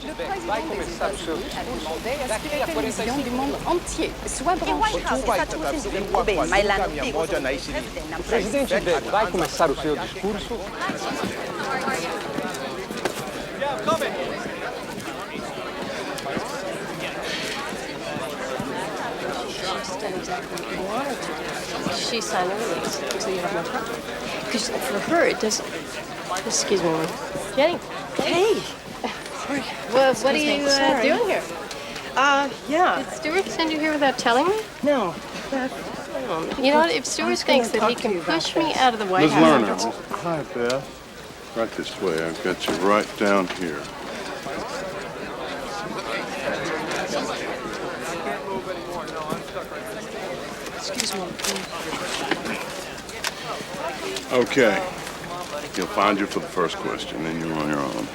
Le président des États-Unis a demandé à ce que les télévisions du monde entier soient branchées. O presidente dele vai começar o seu discurso. She signed a release, so you have no problem. Because for her, it doesn't. Excuse me, Jenny. Hey. Well, what are you doing here? Yeah. Did Stuart send you here without telling me? No. You know what? If Stuart thinks that he can push me out of the White Ms. House... Lerner. Hi, Beth. Right this way. I've got you right down here. Excuse me. Okay. He'll find you for the first question, then you're on your own.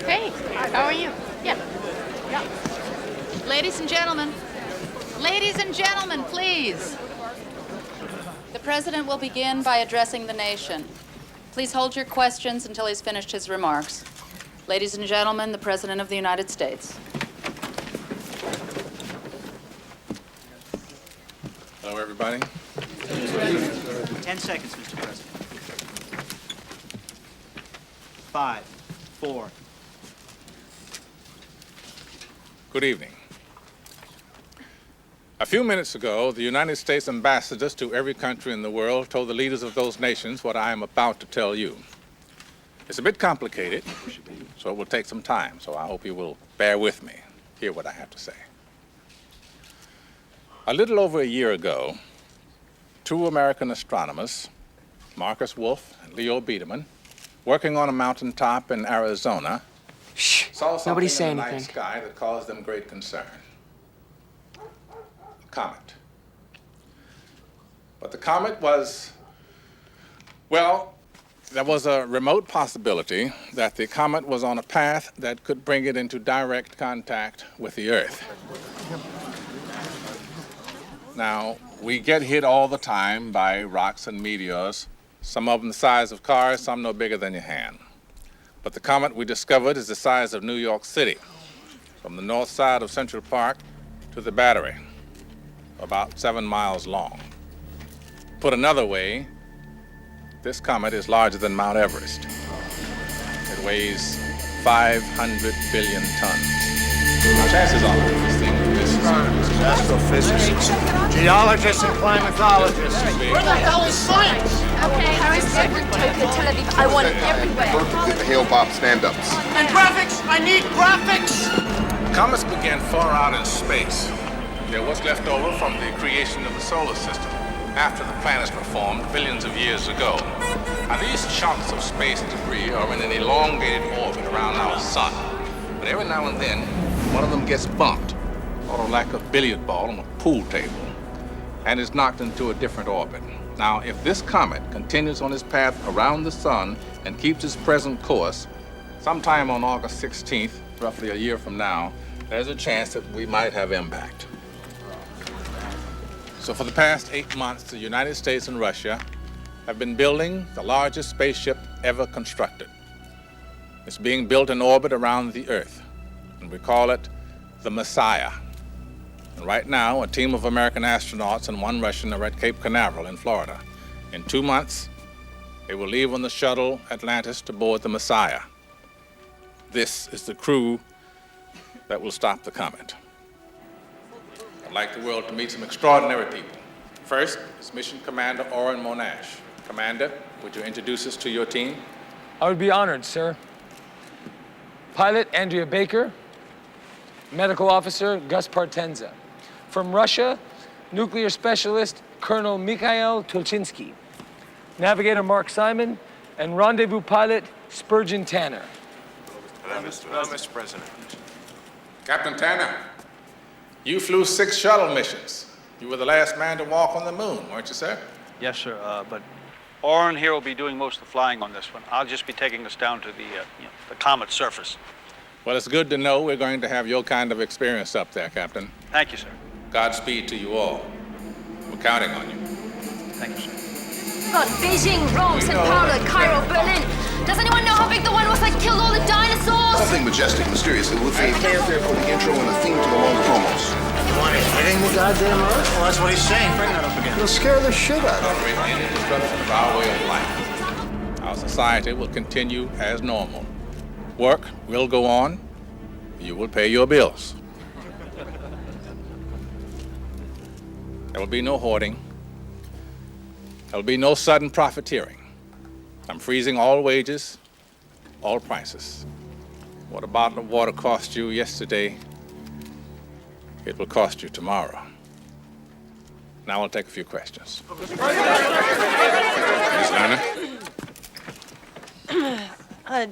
Hey, how are you? Yeah. Ladies and gentlemen, please. The president will begin by addressing the nation. Please hold your questions until he's finished his remarks. Ladies and gentlemen, the President of the United States. Hello, everybody. 10 seconds, Mr. President. 5, 4. Good evening. A few minutes ago, the United States ambassadors to every country in the world told the leaders of those nations what I am about to tell you. It's a bit complicated, so it will take some time, so I hope you will bear with me, hear what I have to say. A little over a year ago, two American astronomers, Marcus Wolf and Leo Biederman, working on a mountaintop in Arizona, saw something Nobody say in the night anything. sky that caused them great concern. A comet. But the comet was, well, there was a remote possibility that the comet was on a path that could bring it into direct contact with the Earth. Now, we get hit all the time by rocks and meteors, some of them the size of cars, some no bigger than your hand. But the comet we discovered is the size of New York City, from the north side of Central Park to the Battery, about 7 miles long. Put another way, this comet is larger than Mount Everest. It weighs 500 billion tons. Now, chances are this thing is Astrophysicists, geologists, and climatologists. Where the hell is science? Okay, Paris, Beirut, Tokyo, Tel Aviv. I want it everywhere. Did the Hale Bob stand-ups. And graphics! I need graphics! Comets began far out in space. They're what's left over from the creation of the solar system after the planets were formed billions of years ago. Now, these chunks of space debris are in an elongated orbit around our sun. But every now and then, one of them gets bumped, sort of like a billiard ball on a pool table, and is knocked into a different orbit. Now, if this comet continues on its path around the sun and keeps its present course, sometime on August 16th, roughly a year from now, there's a chance that we might have impact. So for the past 8 months, the United States and Russia have been building the largest spaceship ever constructed. It's being built in orbit around the Earth, and we call it the Messiah. And right now, a team of American astronauts and one Russian are at Cape Canaveral in Florida. In 2 months, they will leave on the shuttle Atlantis to board the Messiah. This is the crew that will stop the comet. I'd like the world to meet some extraordinary people. First is Mission Commander Oren Monash. Commander, would you introduce us to your team? I would be honored, sir. Pilot Andrea Baker, Medical Officer Gus Partenza. From Russia, Nuclear Specialist Colonel Mikhail Tulchinsky. Navigator Mark Simon, and Rendezvous Pilot Spurgeon Tanner. Hello, Mr. President. Captain Tanner, you flew 6 shuttle missions. You were the last man to walk on the moon, weren't you, sir? Yes, sir, but Oren here will be doing most of the flying on this one. I'll just be taking us down to the comet's surface. Well, it's good to know we're going to have your kind of experience up there, Captain. Thank you, sir. Godspeed to you all. We're counting on you. Thank you, sir. God, Beijing, Rome, St. Paulo, Cairo, Berlin. Does anyone know how big the one was that killed all the dinosaurs? nothing majestic, mysterious. It will be a fanfare for the intro and a theme to the longer promos. You want it hitting the goddamn earth? Well, that's what he's saying. Bring that up again. It'll scare the shit out of Tolerate any disruption of our way of life. Our society will continue as normal. Work will go on. You will pay your bills. There will be no hoarding. There will be no sudden profiteering. I'm freezing all wages, all prices. What a bottle of water cost you yesterday, it will cost you tomorrow. Now I'll take a few questions. Ms. Lerner?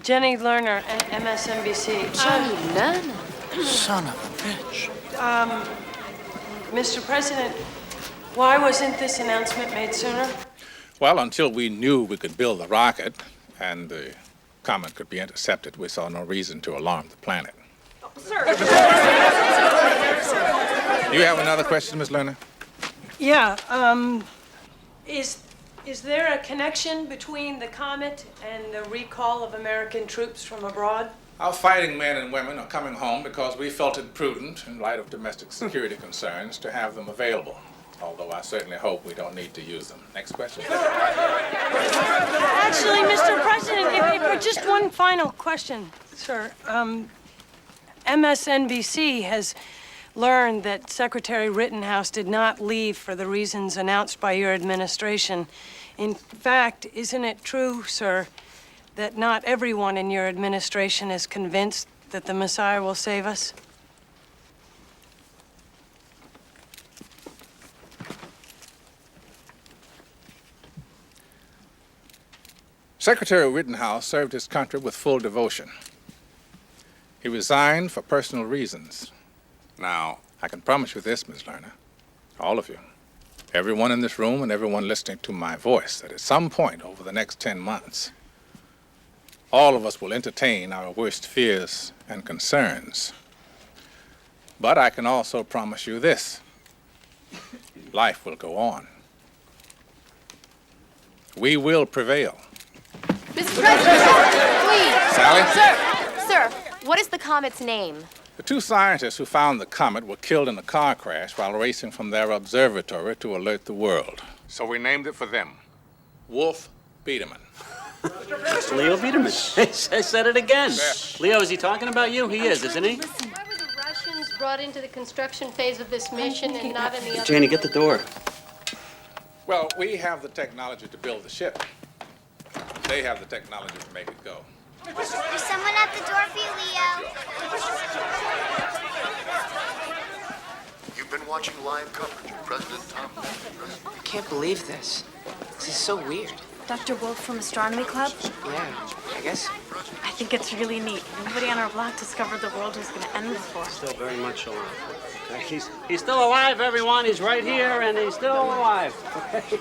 Jenny Lerner, MSNBC. Jenny Lerner. Son of a bitch. Mr. President, why wasn't this announcement made sooner? Well, until we knew we could build the rocket and the comet could be intercepted, we saw no reason to alarm the planet. Sir. You have another question, Ms. Lerner? Yeah, is there a connection between the comet and the recall of American troops from abroad? Our fighting men and women are coming home because we felt it prudent, in light of domestic security concerns, to have them available. Although I certainly hope we don't need to use them. Next question. Actually, Mr. President, just one final question, sir. MSNBC has learned that Secretary Rittenhouse did not leave for the reasons announced by your administration. In fact, isn't it true, sir, that not everyone in your administration is convinced that the Messiah will save us? Secretary Rittenhouse served his country with full devotion. He resigned for personal reasons. Now, I can promise you this, Ms. Lerner, all of you, everyone in this room and everyone listening to my voice, that at some point over the next 10 months, all of us will entertain our worst fears and concerns. But I can also promise you this, life will go on. We will prevail. Mr. President, please. Sally? Sir, what is the comet's name? The two scientists who found the comet were killed in a car crash while racing from their observatory to alert the world. So we named it for them. Wolf Biederman. It's Leo Biederman. I said it again. Leo, is he talking about you? He is, isn't he? Why were the Russians brought into the construction phase of this mission and not in the other? Janie, get the door. Well, we have the technology to build the ship. They have the technology to make it go. There's someone at the door for you, Leo. You've been watching live coverage of President Tom. I can't believe this. This is so weird. Dr. Wolf from Astronomy Club? Yeah, I guess. I think it's really neat. Nobody on our block discovered the world was going to end before. Still very much alive. He's still alive, everyone. He's right here, and he's still alive. Okay?